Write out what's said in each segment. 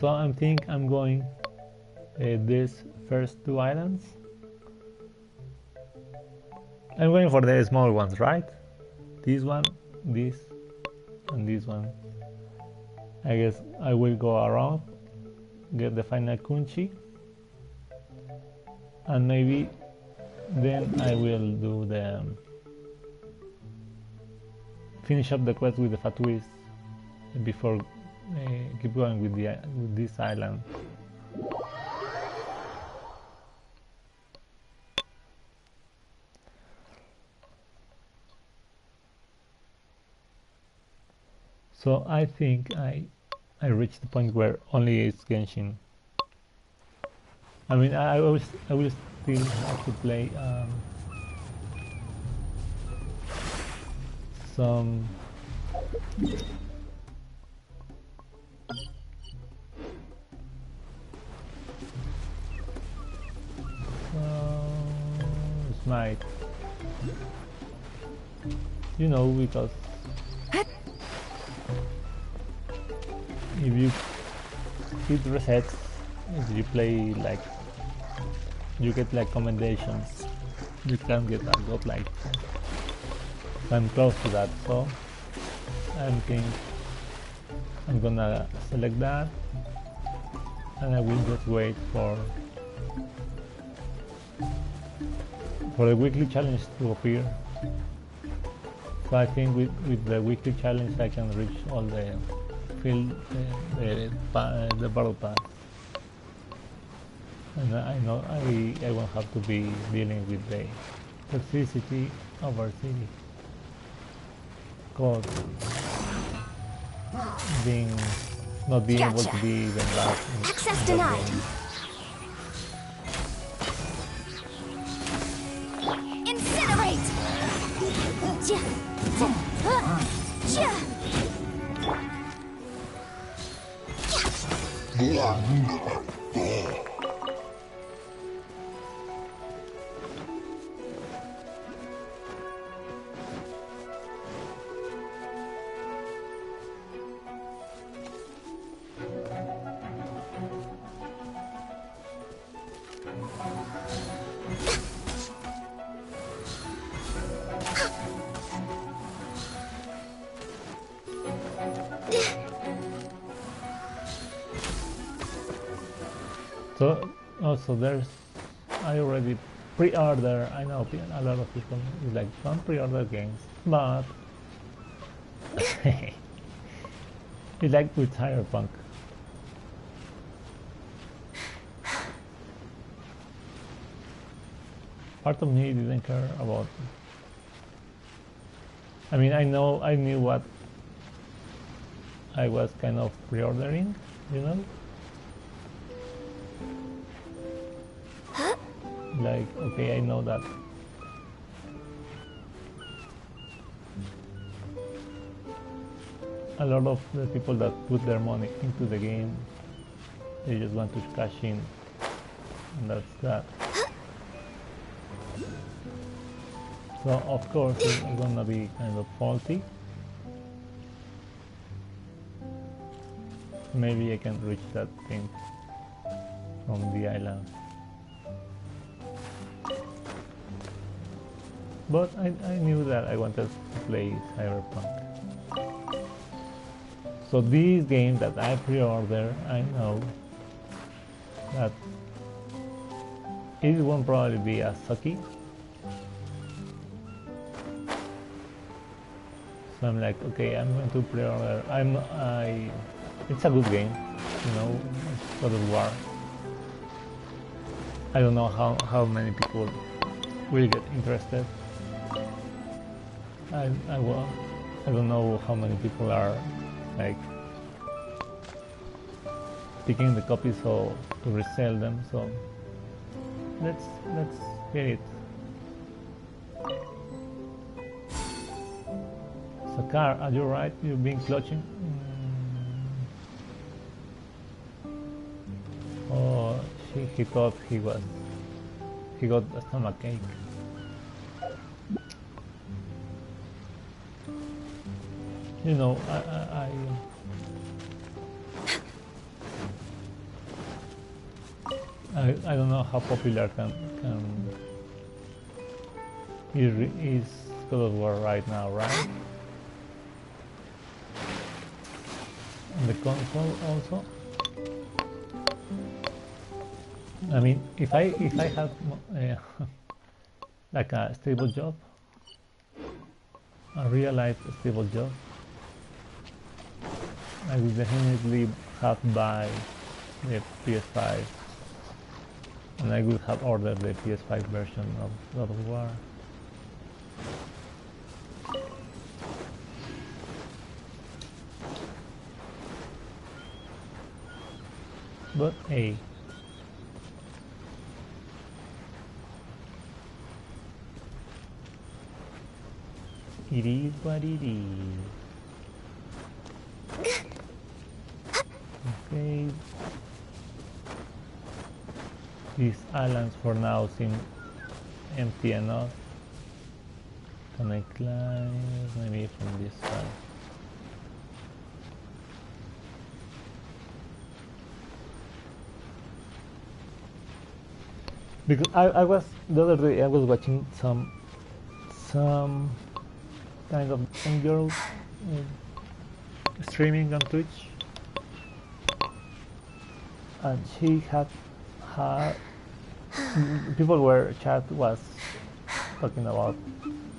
So I think I'm going these first two islands. I'm going for the small ones, right? This one, this, and this one. I guess I will go around, get the final Kunchi, and maybe then I will do the finish up the quest with the Fatuis before keep going with this island. So I think I reached the point where only it's Genshin. I mean, I will still have to play some Smite, you know, because if you hit resets, if you play like, you get like commendations, you can get a god like. I'm close to that, so I think I'm gonna select that, and I will just wait for the weekly challenge to appear. So I think with the weekly challenge I can reach all the field, the battle pass, and I know I won't have to be dealing with the toxicity of our city, cause not being able to be even back in Access denied. Incinerate. So also I already pre-order. I know a lot of people is like, don't pre-order games, but it's like with Cyberpunk. Part of me didn't care about. I mean, I knew what I was kind of pre-ordering, you know. Like, okay, I know that a lot of the people that put their money into the game, they just want to cash in, and that's that. So of course it's gonna be kind of faulty. Maybe I can reach that thing from the island. But I knew that I wanted to play Cyberpunk. So these games that I pre-order, I know that it won't probably be as sucky. So I'm like, okay, I'm going to pre-order. It's a good game, you know, God of War. I don't know how many people will get interested. I don't know how many people are like picking the copies to resell them. So let's get it. Sakar, are you right? You've been clutching. Oh, he thought he got a stomachache. You know, I don't know how popular is God of War right now, right? On the console also. I mean, if I had like a stable job, a real life stable job, I would definitely have buy the PS5, and I would have ordered the PS5 version of God of War. But hey, it is what it is. Okay. These islands for now seem empty enough. Can I climb? Maybe from this side. Because I was the other day I was watching some kind of some girl streaming on Twitch, and she had people were chat was talking about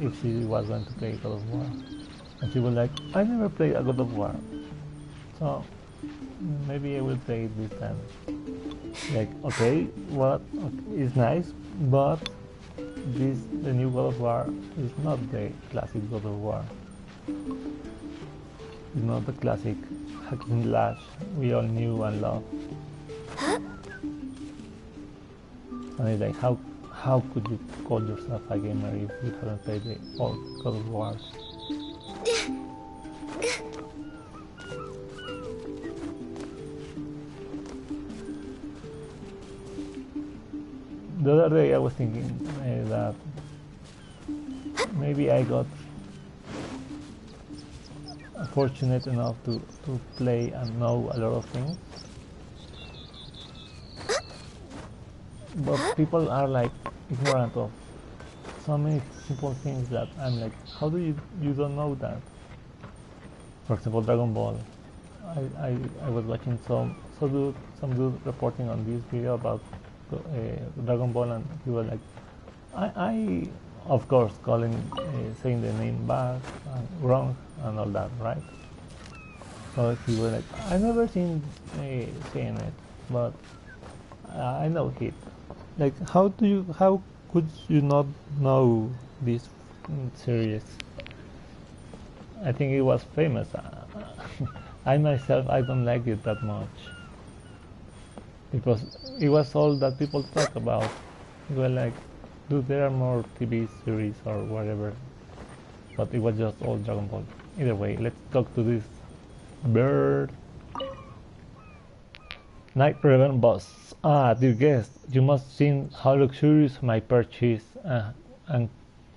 if she was going to play God of War, and she was like, I never played a God of War, so maybe I will play it this time. Like, okay, what is nice, but the new God of War is not the classic God of War. It's not the classic hack and slash we all knew and loved. And it's like, how could you call yourself a gamer if you haven't played the old God of Wars? The other day I was thinking that maybe I got fortunate enough to play and know a lot of things, but people are like ignorant of so many simple things that I'm like, how do you don't know that? For example, Dragon Ball. I was watching some dude reporting on this video about Dragon Ball, and he was like, I of course calling saying the name bad and wrong and all that, right? So he was like, I never seen saying it, but I know it. Like, how could you not know this series? I think it was famous. I myself, I don't like it that much, because it was all that people talk about. It was like, dude, there are more TV series or whatever, but it was just all Dragon Ball. Either way, let's talk to this bird. Night Reverend Boss. Ah, dear guest, you must have seen how luxurious my perch is, and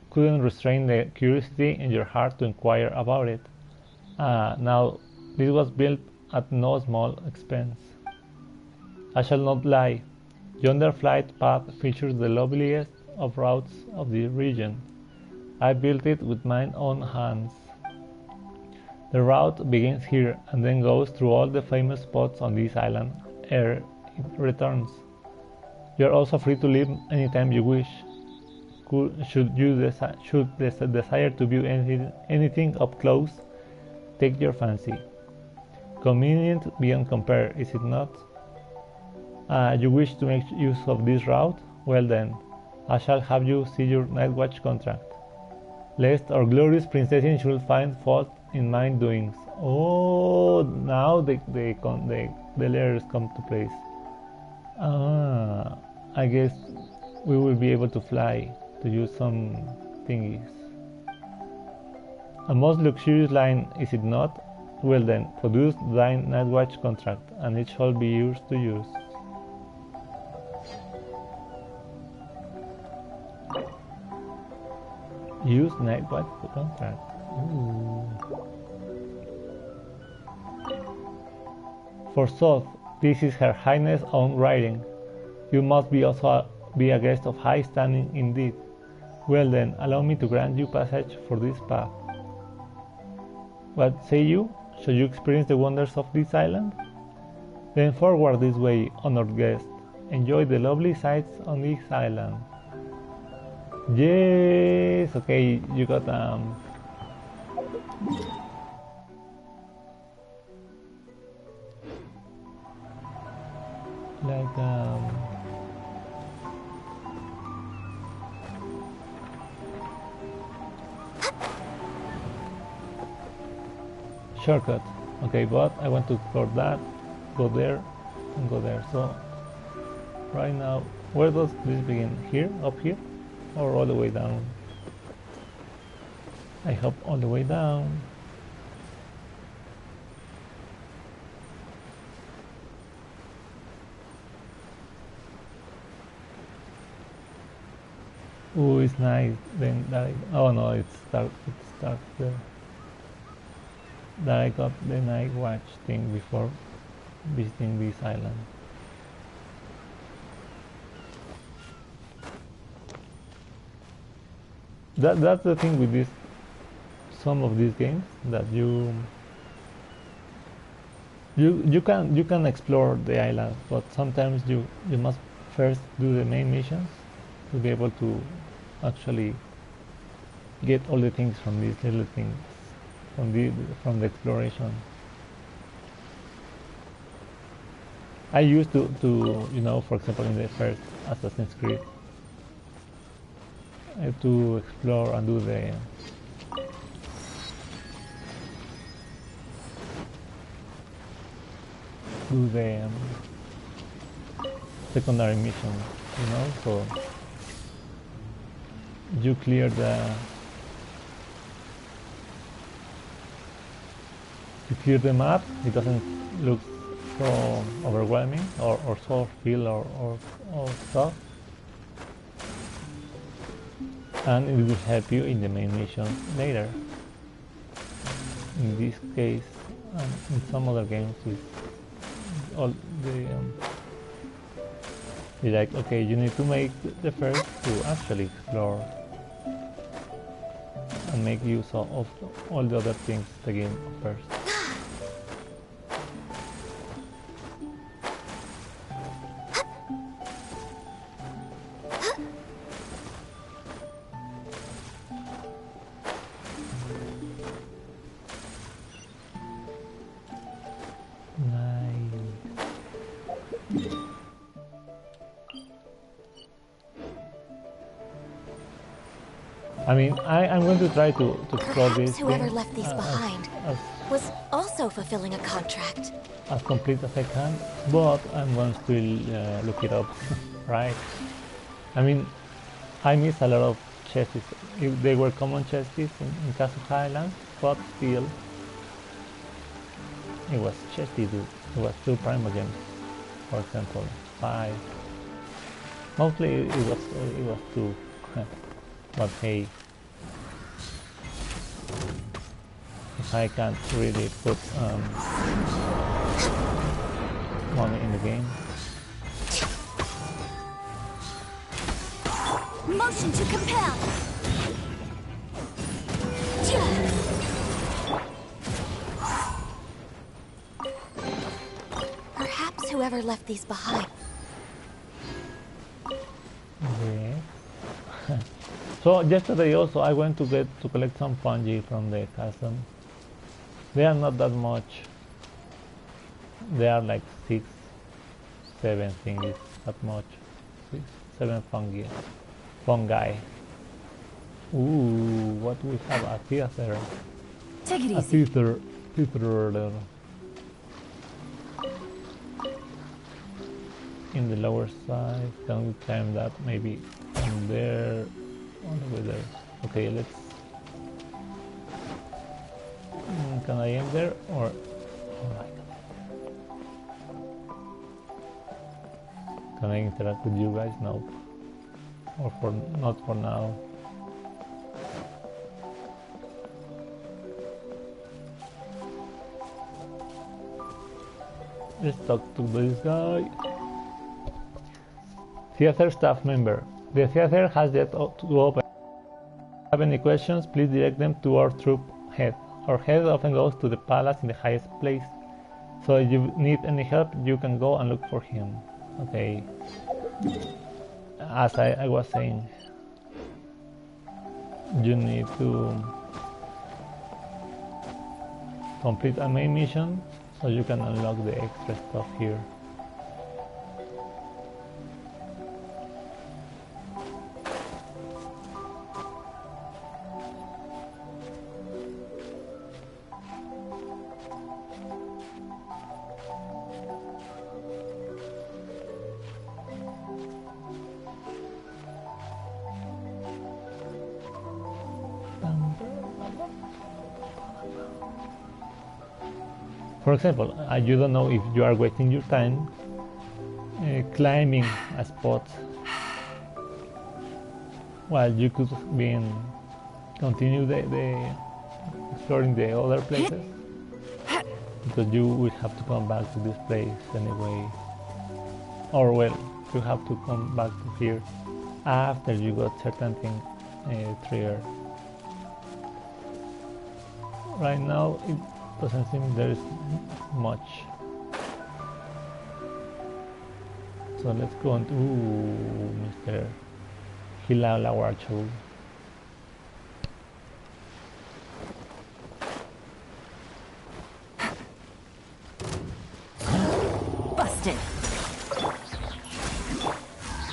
couldn't restrain the curiosity in your heart to inquire about it. Now, this was built at no small expense. I shall not lie, yonder flight path features the loveliest of routes of the region. I built it with mine own hands. The route begins here and then goes through all the famous spots on this island ere it returns. You are also free to leave anytime you wish. Should desire to view anything up close, take your fancy. Convenient beyond compare, is it not? You wish to make use of this route? Well then, I shall have you see your night watch contract, lest our glorious princess should find fault in my doings. Oh, now the layers come to place. I guess we will be able to fly, to use some thingies. A most luxurious line, is it not? Well then, produce thine night watch contract, and it shall be yours to use. Use night watch contract. Ooh. Forsooth, this is Her Highness' own writing. You must be also be a guest of high standing indeed. Well then, allow me to grant you passage for this path. What say you? Shall you experience the wonders of this island? Then forward this way, honored guest. Enjoy the lovely sights on this island. Yes, okay, you got like shortcut. Okay, but I want to explore that, go there, and go there. So right now, where does this begin? Here, up here, or all the way down? I hope all the way down. Oh, it's nice. Then that oh no, it's dark. It's dark there. That I got the night watch thing before visiting this island. That's the thing with this. Some of these games that you can explore the island, but sometimes you must first do the main missions to be able to actually get all the things from these little things from the exploration. I used to you know, for example, in the first Assassin's Creed, I had to explore and do the secondary mission, you know, so you clear the map. It doesn't look so overwhelming or so feel or stuff, and it will help you in the main mission later. In this case, in some other games, it's all you're like, okay, you need to make the first to actually explore and make use of all the other things the game offers. I mean, I'm going to try to explore this. Whoever left these behind was also fulfilling a contract. As complete as I can, but I'm going to look it up, right? I mean, I miss a lot of chests. They were common chests in Castle Island, but still, it was chesty, dude. It was 2 Primogems, for example, 5. Mostly it was 2. But hey, if I can't really put money in the game. Motion to compel. Perhaps whoever left these behind. Okay. So yesterday also I went to collect some fungi from the custom. They are not that much. They are like 6, 7 things, not much. 6, 7 fungi. Ooh, what we have? A theater. Take it A easy. theater. In the lower side, can we climb that? Maybe from there. All the way there. Okay, let's. Can I aim there or? Oh my god. Can I interact with you guys? No. Or not for now. Let's talk to this guy. Theater staff member. The theater has yet to open. If you have any questions, please direct them to our troop head. Our head often goes to the palace in the highest place. So if you need any help, you can go and look for him. Okay. As I was saying, you need to complete a main mission so you can unlock the extra stuff here. For example, you don't know if you are wasting your time climbing a spot while you could be continue the exploring the other places, because you will have to come back to this place anyway, or well, you have to come back to here after you got certain thing triggered. Right now it doesn't seem there is much. So let's go on to Mr. Hilala Warcho. Busted.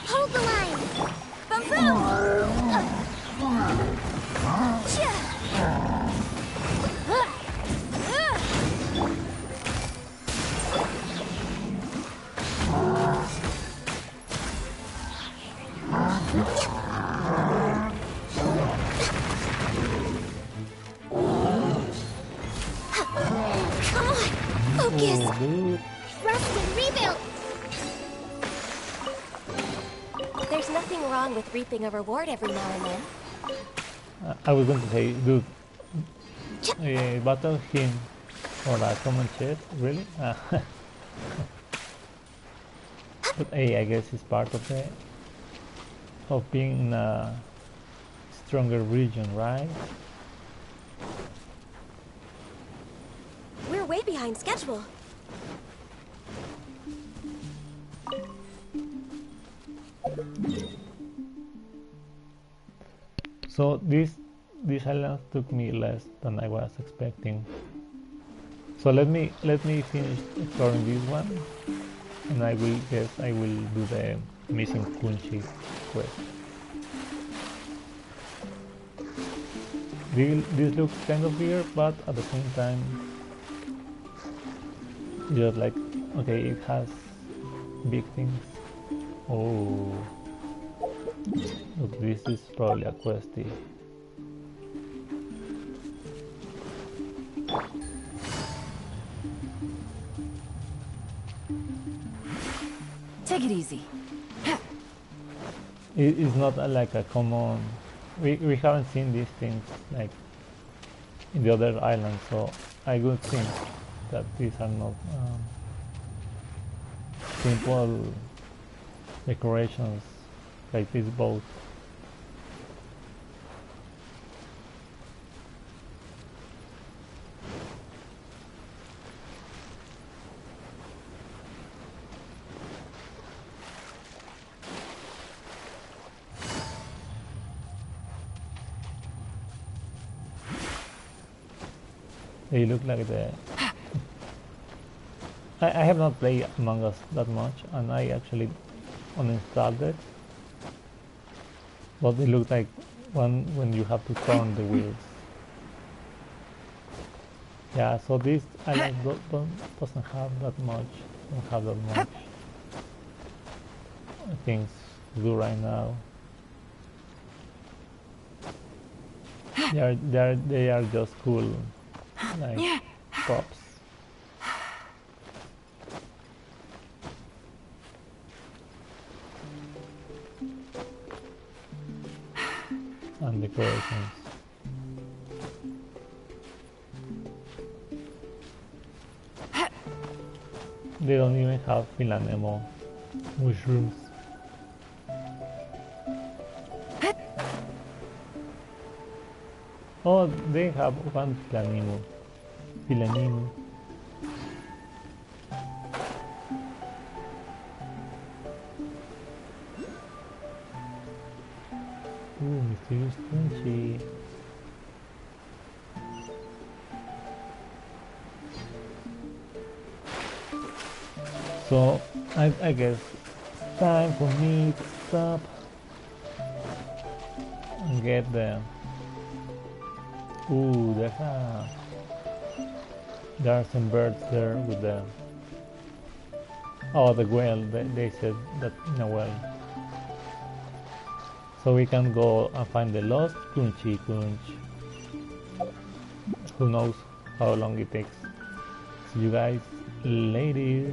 Hold the line. Boom boom. Rest and rebuild. There's nothing wrong with reaping a reward every now and then. I was going to say, dude, battle him for a common chest, really? But hey, I guess it's part of being in a stronger region, right? We're way behind schedule. So this island took me less than I was expecting. So let me finish exploring this one, and I will do the missing Kunchi quest. This looks kind of weird, but at the same time, just like, okay, it has big things. Oh, look, this is probably a questy. Take it easy. It is not like a common. We haven't seen these things like in the other islands, so I would think that these are not simple decorations like this boat. They look like the... I have not played Among Us that much, and I actually uninstalled it. But they look like one when you have to turn the wheels. Yeah, so this island doesn't have that much. Don't have that much things to do right now. They are just cool, like props. And decorations. They don't even have Filanemo mushrooms. Oh, they have one Planimo. Filanimo. Ooh, mysterious Punchy. So, I guess time for me to stop and get them. Ooh, there are some birds there with them. Oh, the whale, they said that in a well. So we can go and find the lost Kunchi Kunch. Who knows how long it takes. See you guys later.